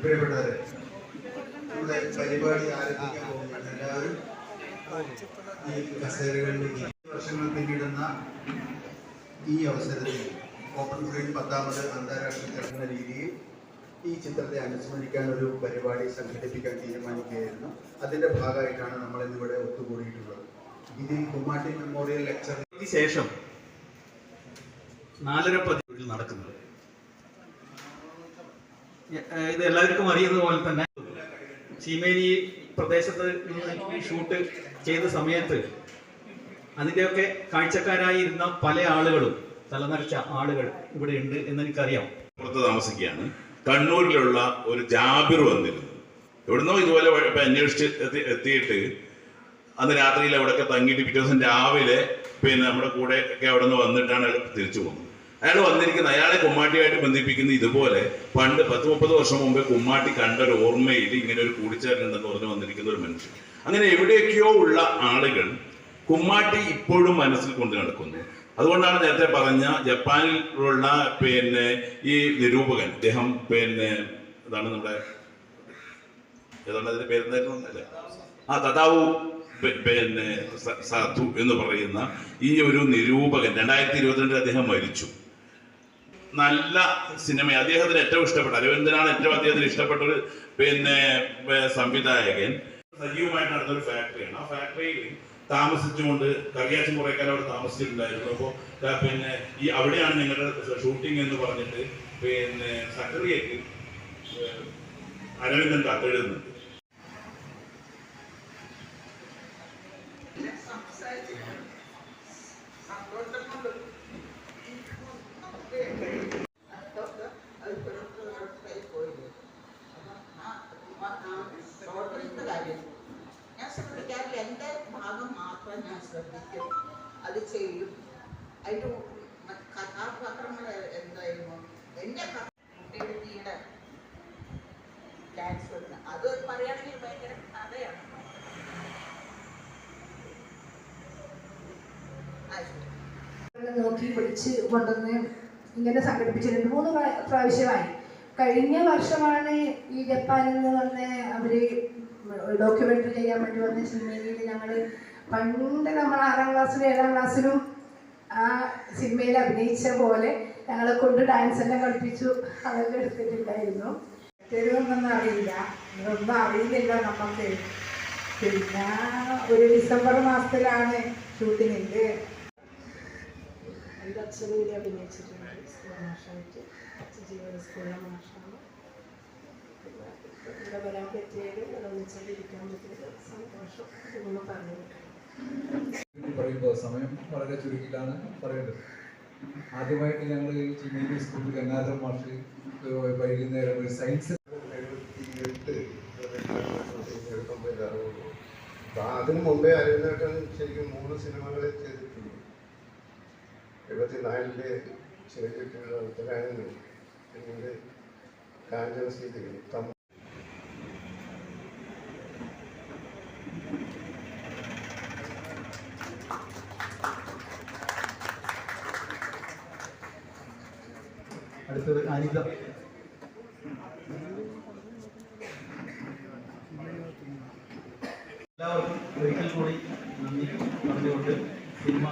പ്രിയപ്പെട്ടവരെ, നമ്മുടെ പരിപാടി ആരംഭിക്കാൻ പോകുന്ന എല്ലാവരും ഈ കസേരകളിലേക്ക് വർഷങ്ങൾ പിന്നിടുന്ന ഈ അവസരത്തിൽ ഓപ്പൺ ഫ്രെയിം 10ാമത് അന്താരാഷ്ട്ര ചലന രീതിയിൽ ഈ ചിത്രത്തെ അനുസ്മരിക്കാൻ ഒരു പരിപാടി സംഘടിപ്പിക്കാൻ തീരുമാനിക്കുകയായിരുന്നു. അതിൻ്റെ ഭാഗമായിട്ടാണ് നമ്മൾ ഇന്നിവിടെ ഒത്തുകൂടിയിട്ടുള്ളത്. ഇതിൽ കുമ്മാട്ടി മെമ്മോറിയൽ ലെക്ചറിന് ശേഷം 4:10 നടക്കുന്നത്. ഇത് എല്ലാവർക്കും അറിയുന്നത് പോലെ തന്നെ ചീമേനി പ്രദേശത്ത് ഷൂട്ട് ചെയ്ത സമയത്ത് അതിൻ്റെയൊക്കെ കാഴ്ചക്കാരായിരുന്ന പല ആളുകളും തലനരച്ച ആളുകൾ ഇവിടെ ഉണ്ട് എന്നെനിക്കറിയാം. പുറത്ത് താമസിക്കുകയാണ്. കണ്ണൂരിലുള്ള ഒരു ജാബിർ വന്നിരുന്നു. എവിടുന്നോ ഇതുപോലെ അന്വേഷിച്ച് എത്തിയിട്ട് അന്ന് രാത്രിയിൽ അവിടെയൊക്കെ തങ്ങിയിട്ട് പിറ്റേ ദിവസം രാവിലെ നമ്മുടെ കൂടെ ഒക്കെ അവിടെ നിന്ന് വന്നിട്ടാണ് അയാൾ തിരിച്ചു പോകുന്നത്. അയാൾ വന്നിരിക്കുന്ന അയാളെ കുമ്മാട്ടിയായിട്ട് ബന്ധിപ്പിക്കുന്ന ഇതുപോലെ പണ്ട് 10-30 വർഷം മുമ്പേ കുമ്മാട്ടി കണ്ട ഒരു ഓർമ്മയിൽ ഇങ്ങനെ ഒരു കൂടിച്ചേരലുണ്ടെന്ന് പറഞ്ഞു വന്നിരിക്കുന്ന ഒരു മനുഷ്യൻ. അങ്ങനെ എവിടെയൊക്കെയോ ഉള്ള ആളുകൾ കുമ്മാട്ടി ഇപ്പോഴും മനസ്സിൽ കൊണ്ട് നടക്കുന്നു. അതുകൊണ്ടാണ് നേരത്തെ പറഞ്ഞ ജപ്പാനിലുള്ള ഈ നിരൂപകൻ, അദ്ദേഹം ഇതാണ് നമ്മുടെ ഏതാണ് അതിന്റെ പേരെന്തായിരുന്നു അല്ലേ, തദാവു സാധു എന്ന് പറയുന്ന ഈ ഒരു നിരൂപകൻ 2022 അദ്ദേഹം മരിച്ചു. നല്ല സിനിമ, അദ്ദേഹത്തിന് ഏറ്റവും ഇഷ്ടപ്പെട്ട, അരവിന്ദനാണ് ഏറ്റവും അദ്ദേഹത്തിന് ഇഷ്ടപ്പെട്ട ഒരു സംവിധായകൻ സജീവമായിട്ട് നടന്നൊരു ഫാക്ടറിയാണ്. ആ ഫാക്ടറിയിൽ താമസിച്ചുകൊണ്ട് കറിയാച്ചൻ കുറേ കാലം അവിടെ താമസിച്ചിട്ടുണ്ടായിരുന്നു. അപ്പോൾ ഈ അവിടെയാണ് ഞങ്ങളുടെ ഷൂട്ടിംഗ് എന്ന് പറഞ്ഞിട്ട് സെക്രട്ടറിയേക്ക് അരവിന്ദൻ കത്തെഴുതുന്നുണ്ട്. എൻ്റെ ഭാഗം മാത്രം ഞാൻ ശ്രദ്ധിക്കും, അത് ചെയ്യും. അതിൻ്റെ കഥാപാത്രങ്ങൾ എന്തായിരുന്നു, എൻ്റെ കുട്ടിയുടെ ക്യാൻസർ, അത് പറയുകയാണെങ്കിൽ ഭയങ്കര കഥയാണ്. നോക്കി പിടിച്ച് കൊണ്ടുവന്ന് ഇങ്ങനെ സംഘടിപ്പിച്ച് 2-3 പ്രാവശ്യമായി. കഴിഞ്ഞ വർഷമാണ് ഈ ജപ്പാനിൽ നിന്ന് വന്ന് അവർ ഡോക്യുമെൻ്ററി ചെയ്യാൻ വേണ്ടി വന്ന സിനിമയിൽ ഞങ്ങൾ പണ്ട് നമ്മൾ 6ാം ക്ലാസ്സിലും 7ാം ക്ലാസ്സിലും ആ സിനിമയിൽ അഭിനയിച്ച പോലെ ഞങ്ങളെ കൊണ്ട് ഡാൻസ് എല്ലാം കളിപ്പിച്ചു. അതൊക്കെ എടുത്തിട്ടുണ്ടായിരുന്നു. തെരുവൊന്നും അറിയില്ല, ഇതൊന്നും അറിയില്ല നമുക്ക്. പിന്നെ ഒരു ഡിസംബർ മാസത്തിലാണ് ഷൂട്ടിങ്ങിൻ്റെ. എൻ്റെ അച്ഛനും കൂടി അഭിനയിച്ചിട്ടുണ്ട് സ്കൂൾ മാഷായിട്ട്. ജീവന സ്കൂളിലെ മാഷാണ്. ഇവിടെ വരാൻ പറ്റിയത് ഒന്നിച്ചോണ്ടിരിക്കാൻ പറ്റിയത് സന്തോഷം എന്ന് പറഞ്ഞു. പറയുമ്പോൾ സമയം വളരെ ചുരുക്കിലാണ് പറയേണ്ടത്. ആദ്യമായിട്ട് ഞങ്ങൾ ചീമേനി സ്കൂളിൽ ഗംഗാധര മാഷ് വൈകുന്നേരം ഒരു സയൻസ് 78 അതിനു മുമ്പേ അരവിന്ദേട്ടൻ ശരിക്കും 3 സിനിമകളെ ചെയ്തിട്ടുണ്ട്. 74 ചെയ്തിട്ടുള്ള ഉത്തരായനും പിന്നീട് കാഞ്ചന സീതയും അടുത്തത് അനിത. എല്ലാവർക്കും ഒരിക്കൽ കൂടി നന്ദി പറഞ്ഞുകൊണ്ട് സിനിമ